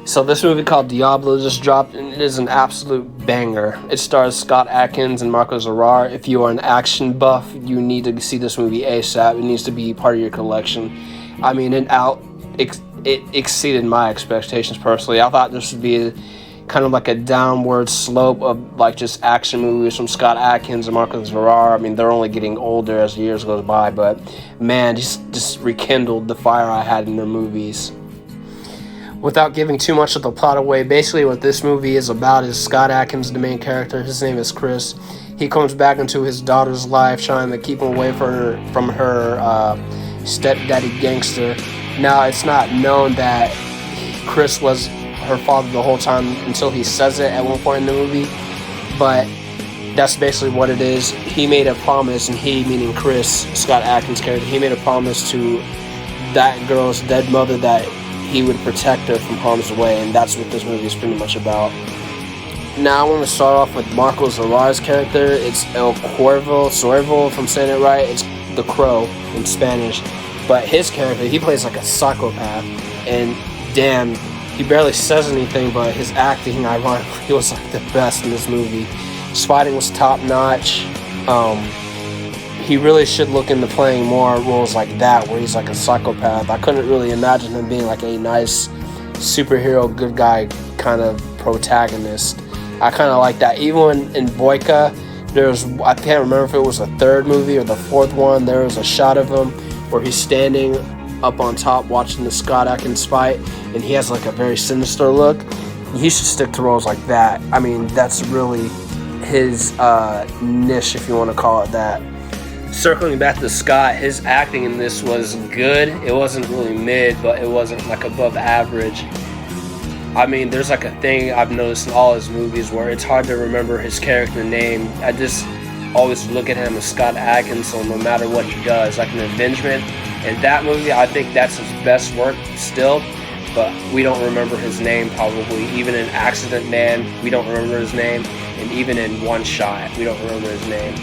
So this movie called Diablo just dropped, and it is an absolute banger. It stars Scott Adkins and Marco Zarrar. If you are an action buff, you need to see this movie ASAP. It needs to be part of your collection. I mean, it exceeded my expectations personally. I thought this would be kind of like a downward slope of like just action movies from Scott Adkins and Marco Zarrar. I mean, they're only getting older as the years goes by, but man, just rekindled the fire I had in their movies. Without giving too much of the plot away, basically what this movie is about is Scott Adkins, the main character. His name is Chris. He comes back into his daughter's life, trying to keep him away from her stepdaddy gangster. Now, it's not known that Chris was her father the whole time until he says it at one point in the movie, but that's basically what it is. He made a promise, and he, meaning Chris, Scott Adkins' character, he made a promise to that girl's dead mother that he would protect her from harm's way, and that's what this movie is pretty much about. Now I want to start off with Marco Zarrar's character. It's El Cuervo, if I'm saying it right. It's the Crow in Spanish. But his character, he plays like a psychopath, and damn, he barely says anything, but his acting, ironically, was like the best in this movie. His fighting was top notch. He really should look into playing more roles like that, where he's like a psychopath. I couldn't really imagine him being like a nice superhero, good guy kind of protagonist. I kind of like that. Even in Boyka, I can't remember if it was the third movie or the fourth one, there was a shot of him where he's standing up on top watching the Scott Adkins fight, and he has like a very sinister look. He should stick to roles like that. I mean, that's really his niche, if you want to call it that. Circling back to Scott, his acting in this was good. It wasn't really mid, but it wasn't like above average. I mean, there's like a thing I've noticed in all his movies where it's hard to remember his character name. I just always look at him as Scott Adkins, so no matter what he does, like an Avengement. In that movie, I think that's his best work still, but we don't remember his name probably. Even in Accident Man, we don't remember his name, and even in One Shot, we don't remember his name.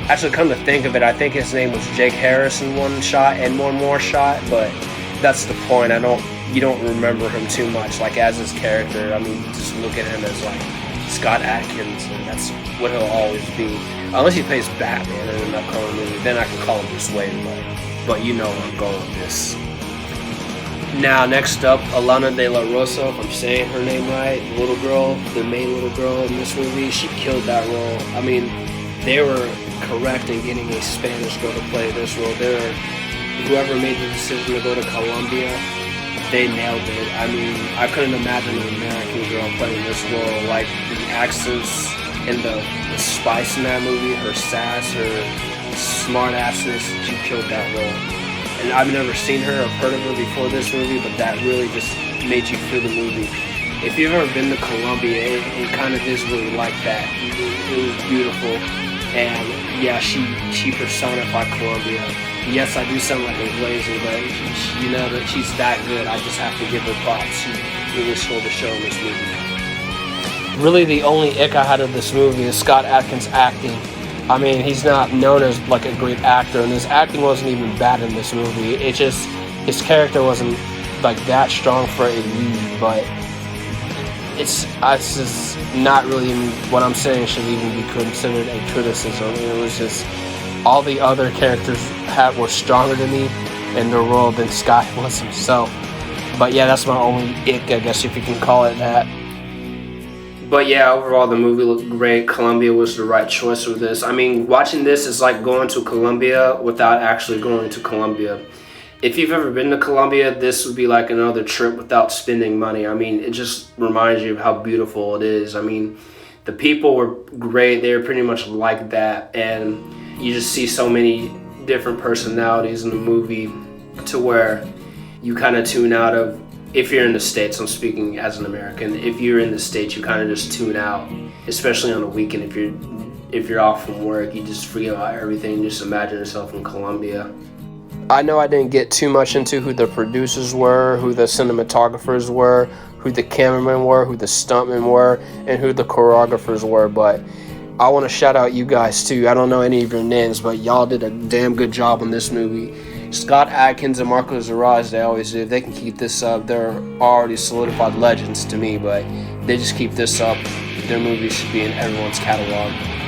Actually, come to think of it, I think his name was Jake Harris in One Shot and One More Shot, but that's the point. You don't remember him too much, like as his character. I mean, just look at him as like Scott Adkins, and that's what he'll always be. Unless he plays Batman in an upcoming movie, then I can call him Bruce Wayne, but you know where I'm going with this. Now, next up, Alana De La Rosa, if I'm saying her name right, the main little girl in this movie, she killed that role. I mean, they were correct in getting a Spanish girl to play this role. Whoever made the decision to go to Colombia, they nailed it. I mean, I couldn't imagine an American girl playing this role. Like, the accents and the spice in that movie, her sass, her smart assness, she killed that role. And I've never seen her or heard of her before this movie, but that really just made you feel the movie. If you've ever been to Colombia, it kind of is really like that. It was beautiful. And yeah, she personified Colombia. Yes, I do sound like a glazer, but you know that she's that good. I just have to give her props. She really stole the show in this movie. Really, the only ick I had of this movie is Scott Adkins' acting. I mean, he's not known as like a great actor, and his acting wasn't even bad in this movie. It just, his character wasn't like that strong for a lead, but it's just not really what I'm saying should even be considered a criticism. It was just all the other characters were stronger to me in their role than Scott was himself. But yeah, that's my only ick, I guess, if you can call it that. But yeah, overall the movie looked great. Colombia was the right choice for this. I mean, watching this is like going to Colombia without actually going to Colombia. If you've ever been to Colombia, this would be like another trip without spending money. I mean, it just reminds you of how beautiful it is. I mean, the people were great. They were pretty much like that. And you just see so many different personalities in the movie to where you kind of tune out of, if you're in the States, I'm speaking as an American, if you're in the States, you kind of just tune out, especially on the weekend. If you're off from work, you just forget about everything. Just imagine yourself in Colombia. I know I didn't get too much into who the producers were, who the cinematographers were, who the cameramen were, who the stuntmen were, and who the choreographers were, but I want to shout out you guys too. I don't know any of your names, but y'all did a damn good job on this movie. Scott Adkins and Marco Zarraz, they always do. If they can keep this up, they're already solidified legends to me, but they just keep this up, their movies should be in everyone's catalog.